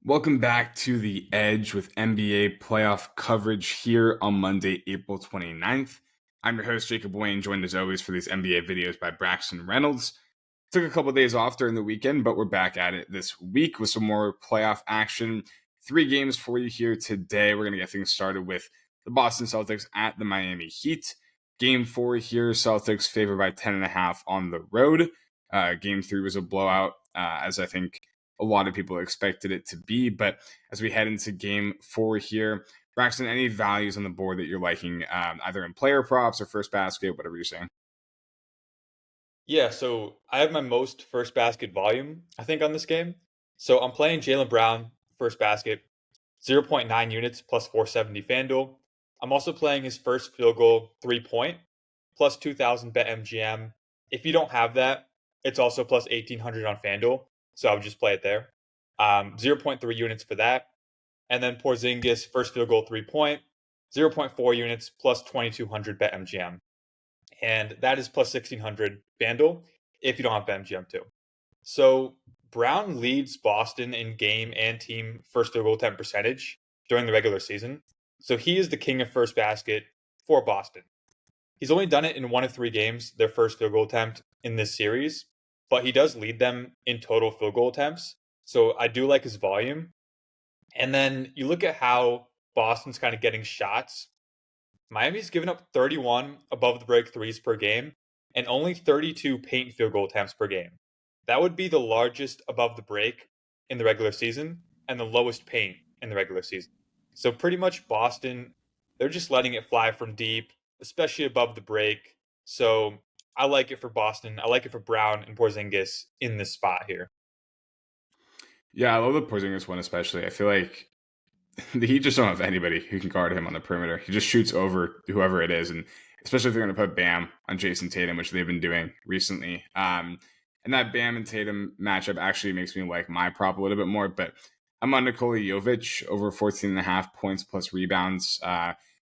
Welcome back to The Edge with NBA playoff coverage here on Monday, April 29th. I'm your host, Jacob Wayne, joined as always for these NBA videos by Braxton Reynolds. Took a couple days off during the weekend, but we're back at it this week with some more playoff action. 3 games for you here today. We're going to get things started with the Boston Celtics at the Miami Heat. Game 4 here, Celtics favored by 10.5 on the road. Game 3 was a blowout, as I think a lot of people expected it to be. But as we head into game 4 here, Braxton, any values on the board that you're liking, either in player props or first basket, whatever you're saying? Yeah, so I have my most first basket volume, I think, on this game. So I'm playing Jalen Brown, first basket, zero point 0.9 units plus 470 FanDuel. I'm also playing his first field goal 3 point plus 2,000 bet MGM. If you don't have that, it's also plus 1,800 on FanDuel. So I would just play it there. Zero point 0.3 units for that. And then Porzingis, first field goal 3 point, zero point 0.4 units plus 2,200 bet MGM. And that is plus 1,600 FanDuel if you don't have BetMGM too. So Brown leads Boston in game and team first field goal attempt percentage during the regular season. So he is the king of first basket for Boston. He's only done it in 1 of 3 games, their first field goal attempt in this series, but he does lead them in total field goal attempts. So I do like his volume. And then you look at how Boston's kind of getting shots. Miami's given up 31 above the break threes per game and only 32 paint field goal attempts per game. That would be the largest above the break in the regular season and the lowest paint in the regular season. So pretty much Boston, they're just letting it fly from deep, especially above the break. So I like it for Boston. I like it for Brown and Porzingis in this spot here. Yeah, I love the Porzingis one especially. I feel like the Heat just don't have anybody who can guard him on the perimeter. He just shoots over whoever it is, and especially if they're going to put Bam on Jason Tatum, which they've been doing recently. And that Bam and Tatum matchup actually makes me like my prop a little bit more. But I'm on Nikola Jovic over 14.5 points plus rebounds.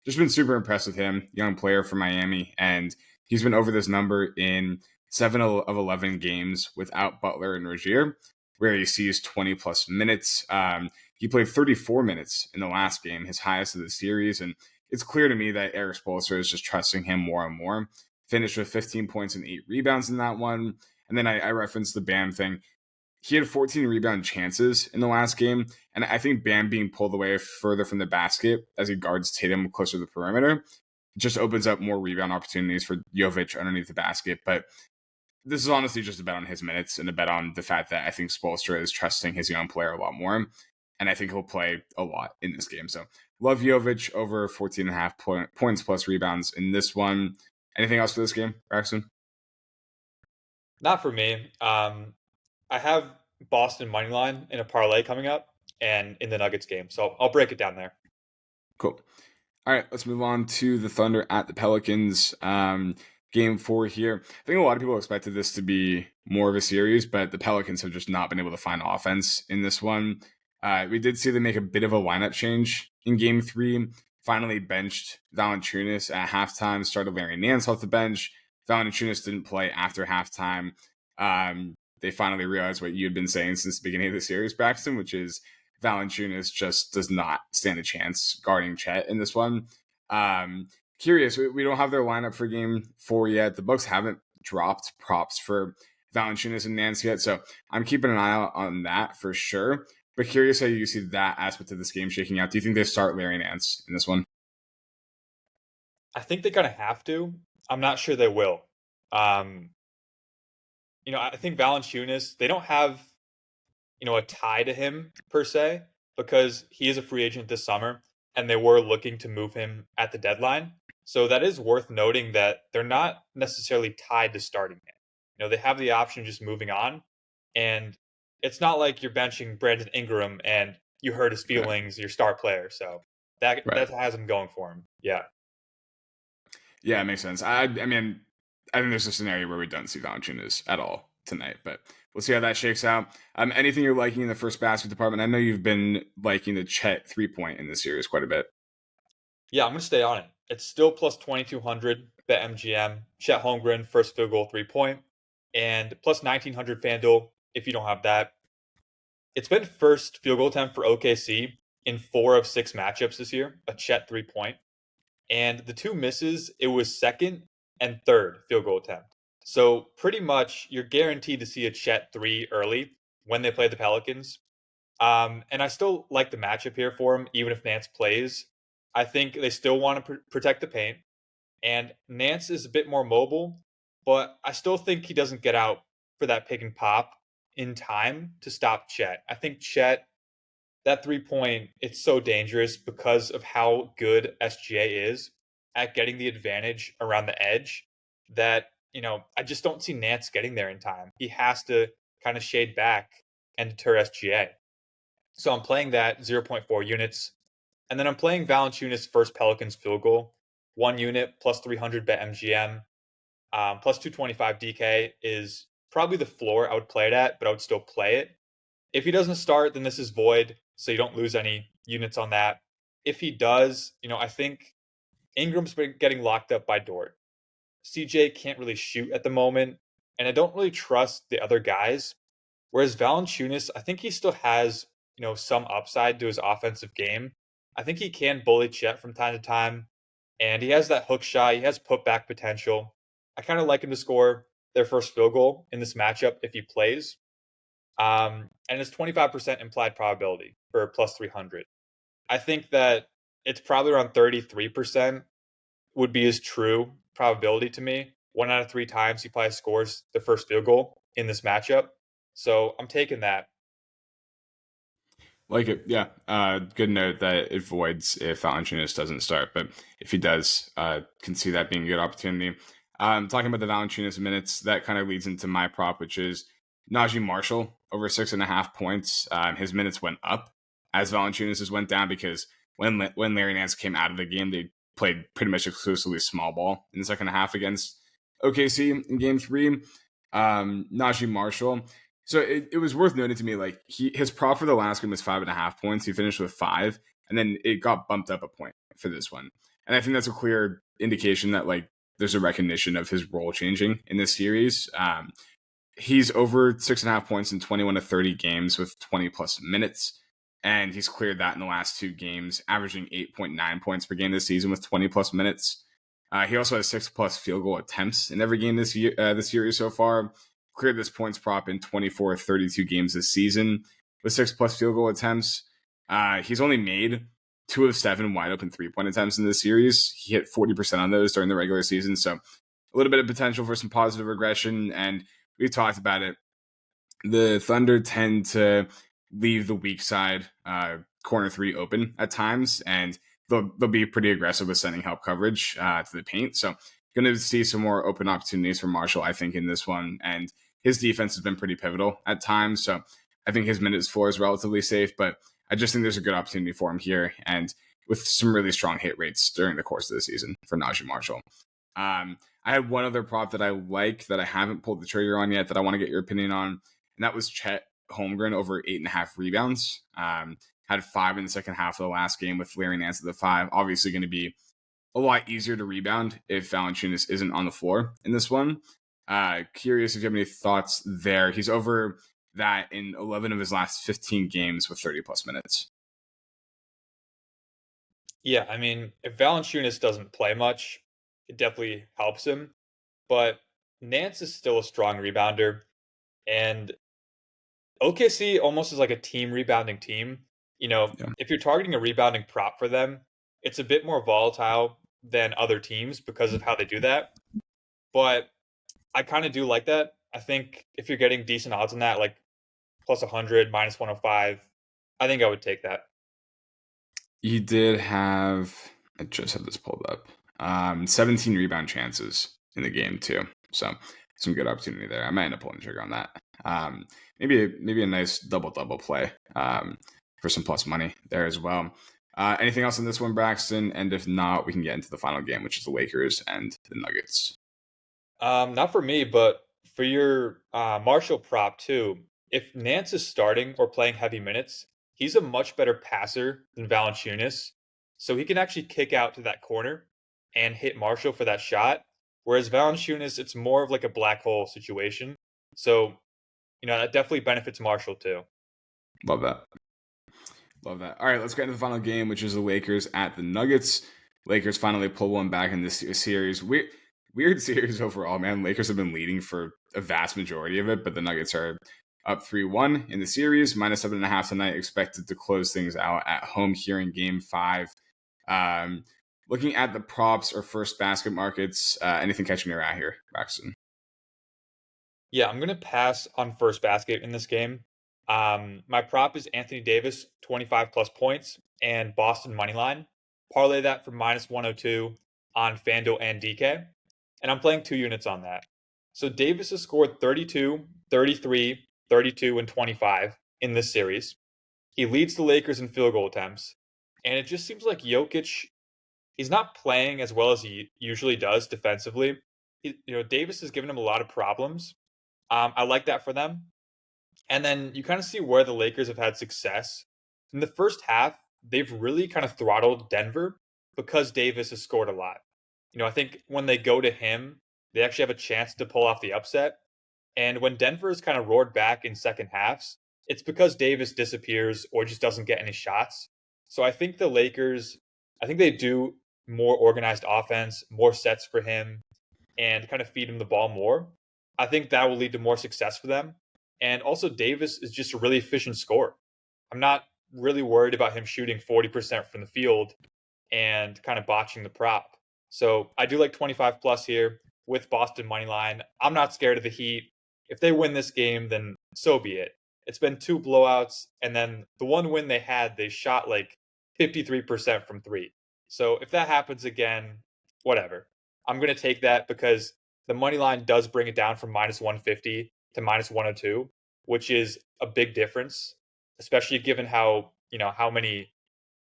Just been super impressed with him, young player from Miami, and he's been over this number in 7 of 11 games without Butler and Rozier, where he sees 20 plus minutes. He played 34 minutes in the last game, his highest of the series. And it's clear to me that Eric Spoelstra is just trusting him more and more. Finished with 15 points and 8 rebounds in that one. And then I referenced the Bam thing. He had 14 rebound chances in the last game. And I think Bam being pulled away further from the basket as he guards Tatum closer to the perimeter just opens up more rebound opportunities for Jovic underneath the basket. But this is honestly just a bet on his minutes and a bet on the fact that I think Spoelstra is trusting his young player a lot more. And I think he'll play a lot in this game. So love Jovic over 14.5 points plus rebounds in this one. Anything else for this game, Braxton? Not for me. I have Boston money line in a parlay coming up and in the Nuggets game. So I'll break it down there. Cool. All right, let's move on to the Thunder at the Pelicans. Game 4 here. I think a lot of people expected this to be more of a series, but the Pelicans have just not been able to find offense in this one. We did see them make a bit of a lineup change in Game 3. Finally benched Valanciunas at halftime, started Larry Nance off the bench. Valanciunas didn't play after halftime. They finally realized what you had been saying since the beginning of the series, Braxton, which is Valanciunas just does not stand a chance guarding Chet in this one. Curious, we don't have their lineup for game 4 yet. The Bucks haven't dropped props for Valanciunas and Nance yet, so I'm keeping an eye out on that for sure. But curious how you see that aspect of this game shaking out. Do you think they start Larry Nance in this one? I think they kind of have to. I'm not sure they will. Um, I think Valanciunas, they don't have, a tie to him per se because he is a free agent this summer and they were looking to move him at the deadline. So that is worth noting that they're not necessarily tied to starting him. They have the option of just moving on. And it's not like you're benching Brandon Ingram and you hurt his Yeah, feelings, your star player. So that right. has him going for him. Yeah. Yeah, it makes sense. I mean, I think there's a scenario where we don't see Valanciunas at all tonight, but we'll see how that shakes out. Anything you're liking in the first basket department? I know you've been liking the Chet 3 point in this series quite a bit. Yeah, I'm going to stay on it. It's still plus 2,200 bet MGM. Chet Holmgren, first field goal 3 point, and plus 1,900 FanDuel if you don't have that. It's been first field goal attempt for OKC in 4 of 6 matchups this year, a Chet 3 point. And the two misses, it was second and third field goal attempt. So pretty much you're guaranteed to see a Chet 3 early when they play the Pelicans. And I still like the matchup here for him, even if Nance plays. I think they still want to protect the paint. And Nance is a bit more mobile, but I still think he doesn't get out for that pick and pop in time to stop Chet. I think Chet, that 3 point, it's so dangerous because of how good SGA is at getting the advantage around the edge that, I just don't see Nance getting there in time. He has to kind of shade back and deter SGA. So I'm playing that zero point 0.4 units. And then I'm playing Valanciunas' first Pelicans field goal, 1 unit plus 300 bet MGM, plus 225 DK is probably the floor I would play it at, but I would still play it. If he doesn't start, then this is void, so you don't lose any units on that. If he does, I think Ingram's been getting locked up by Dort. CJ can't really shoot at the moment, and I don't really trust the other guys. Whereas Valanciunas, I think he still has, some upside to his offensive game. I think he can bully Chet from time to time, and he has that hook shot. He has putback potential. I kind of like him to score their first field goal in this matchup if he plays. And it's 25% implied probability for plus 300. I think that it's probably around 33% would be his true probability to me. 1 out of 3 times he probably scores the first field goal in this matchup. So I'm taking that. Like it, yeah. Good note that it voids if Valanciunas doesn't start, but if he does, can see that being a good opportunity. Talking about the Valanciunas minutes, that kind of leads into my prop, which is Najee Marshall over 6.5 points. His minutes went up as Valanciunas went down because when Larry Nance came out of the game, they played pretty much exclusively small ball in the second half against OKC in Game 3. Najee Marshall. So it was worth noting to me, like his prop for the last game was 5.5 points. He finished with 5, and then it got bumped up a point for this one. And I think that's a clear indication that like there's a recognition of his role changing in this series. He's over 6.5 points in 21 to 30 games with 20 plus minutes. And he's cleared that in the last 2 games, averaging 8.9 points per game this season with 20 plus minutes. He also has 6 plus field goal attempts in every game this series so far. Cleared this points prop in 24 of 32 games this season with 6 plus field goal attempts. He's only made 2 of 7 wide open 3-point attempts in this series. He hit 40% on those during the regular season. So a little bit of potential for some positive regression. And we've talked about it. The Thunder tend to leave the weak side corner 3 open at times, and they'll be pretty aggressive with sending help coverage to the paint. So going to see some more open opportunities for Marshall, I think, in this one. And his defense has been pretty pivotal at times. So I think his minutes floor is relatively safe, but I just think there's a good opportunity for him here, and with some really strong hit rates during the course of the season for Najee Marshall. I had one other prop that I like that I haven't pulled the trigger on yet that I want to get your opinion on, and that was Chet Holmgren over 8.5 rebounds. Had 5 in the second half of the last game with Larry Nance at the 5. Obviously going to be a lot easier to rebound if Valanciunas isn't on the floor in this one. Curious if you have any thoughts there. He's over that in 11 of his last 15 games with 30 plus minutes. Yeah, I mean, if Valanciunas doesn't play much, it definitely helps him. But Nance is still a strong rebounder, and OKC almost is like a team rebounding team. Yeah. If you're targeting a rebounding prop for them, it's a bit more volatile than other teams because of how they do that. But I kind of do like that. I think if you're getting decent odds on that, like plus 100, minus 105, I think I would take that. He did have, I just had this pulled up, 17 rebound chances in the game too. So some good opportunity there. I might end up pulling the trigger on that. Maybe a nice double play for some plus money there as well. Anything else in this one, Braxton? And if not, we can get into the final game, which is the Lakers and the Nuggets. Not for me, but for your Marshall prop too. If Nance is starting or playing heavy minutes, he's a much better passer than Valanciunas, so he can actually kick out to that corner and hit Marshall for that shot. Whereas Valanciunas, it's more of like a black hole situation. So that definitely benefits Marshall too. Love that. Love that. All right, let's get into the final game, which is the Lakers at the Nuggets. Lakers finally pull one back in this series. Weird series overall, man. Lakers have been leading for a vast majority of it, but the Nuggets are up 3-1 in the series, -7.5 tonight, expected to close things out at home here in game 5. Um, Looking at the props or first basket markets, anything catching your eye here, Braxton? Yeah, I'm gonna pass on first basket in this game. My prop is Anthony Davis, 25 plus points, and Boston money line. Parlay that for -102 on FanDuel and DK, and I'm playing 2 units on that. So Davis has scored 32, 33, 32, and 25 in this series. He leads the Lakers in field goal attempts, and it just seems like Jokic, he's not playing as well as he usually does defensively. Davis has given him a lot of problems. I like that for them. And then you kind of see where the Lakers have had success. In the first half, they've really kind of throttled Denver because Davis has scored a lot. I think when they go to him, they actually have a chance to pull off the upset. And when Denver is kind of roared back in second halves, it's because Davis disappears or just doesn't get any shots. So I think the Lakers, I think they do more organized offense, more sets for him, and kind of feed him the ball more. I think that will lead to more success for them. And also, Davis is just a really efficient scorer. I'm not really worried about him shooting 40% from the field and kind of botching the prop. So I do like 25 plus here with Boston money line. I'm not scared of the Heat. If they win this game, then so be it. It's been 2 blowouts, and then the one win they had, they shot like 53% from three. So if that happens again, whatever. I'm going to take that because the money line does bring it down from -150 to -102, which is a big difference, especially given how many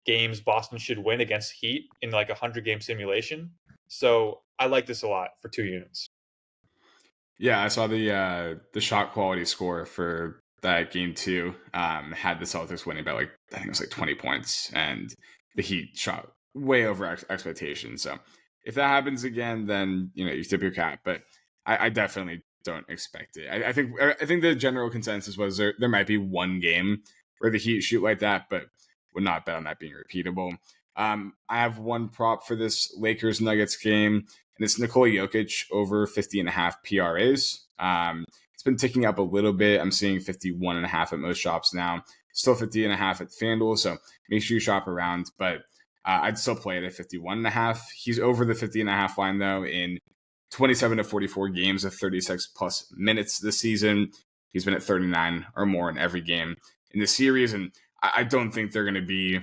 games Boston should win against Heat in like a 100-game simulation. So I like this a lot for 2 units. Yeah, I saw the shot quality score for that game too. Had the Celtics winning by I think it was 20 points, and the Heat shot way over expectations. So if that happens again, then you tip your cap. But I definitely don't expect it. I think the general consensus was there might be one game where the Heat shoot like that, but would not bet on that being repeatable. I have one prop for this Lakers Nuggets game, and it's Nikola Jokic over 50.5 PRAs. It's been ticking up a little bit. I'm seeing 51.5 at most shops now. Still 50.5 at FanDuel, so make sure you shop around. But I'd still play it at 51.5. He's over the 50.5 line, though, in 27 to 44 games of 36 plus minutes this season. He's been at 39 or more in every game in the series, and I don't think they're going to be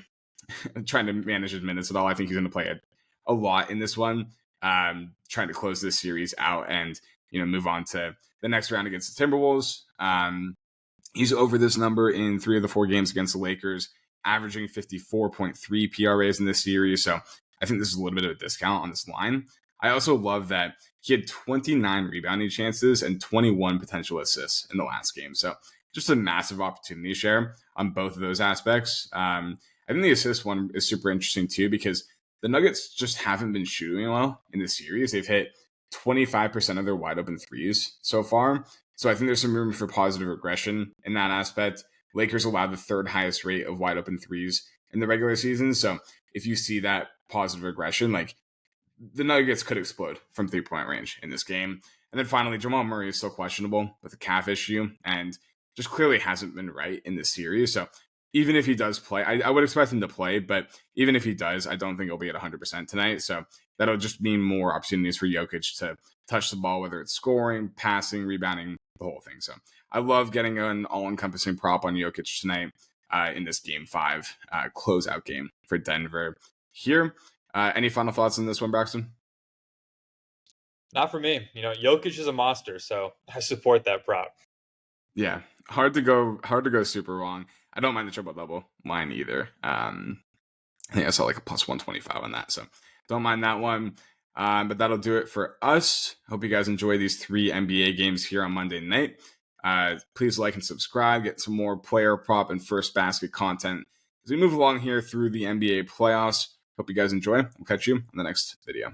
trying to manage his minutes at all. I think he's going to play a lot in this one, trying to close this series out and move on to the next round against the Timberwolves. He's over this number in 3 of the 4 games against the Lakers, averaging 54.3 PRAs in this series. So I think this is a little bit of a discount on this line. I also love that he had 29 rebounding chances and 21 potential assists in the last game. So just a massive opportunity share on both of those aspects. I think the assist one is super interesting too, because the Nuggets just haven't been shooting well in the series. They've hit 25% of their wide open threes so far. So I think there's some room for positive regression in that aspect. Lakers allowed the 3rd highest rate of wide open threes in the regular season. So if you see that positive regression, the Nuggets could explode from 3-point range in this game. And then finally, Jamal Murray is still questionable with a calf issue and just clearly hasn't been right in this series. So even if he does play, I would expect him to play, but even if he does, I don't think he'll be at 100% tonight. So that'll just mean more opportunities for Jokic to touch the ball, whether it's scoring, passing, rebounding, the whole thing. So I love getting an all-encompassing prop on Jokic tonight in this game 5 closeout game for Denver here. Any final thoughts on this one, Braxton? Not for me. Jokic is a monster, so I support that prop. Yeah, hard to go super wrong. I don't mind the triple double line either. I think I saw a plus 125 on that, so don't mind that one. But that'll do it for us. Hope you guys enjoy these 3 NBA games here on Monday night. Please like and subscribe. Get some more player prop and first basket content as we move along here through the NBA playoffs. Hope you guys enjoy. We'll catch you in the next video.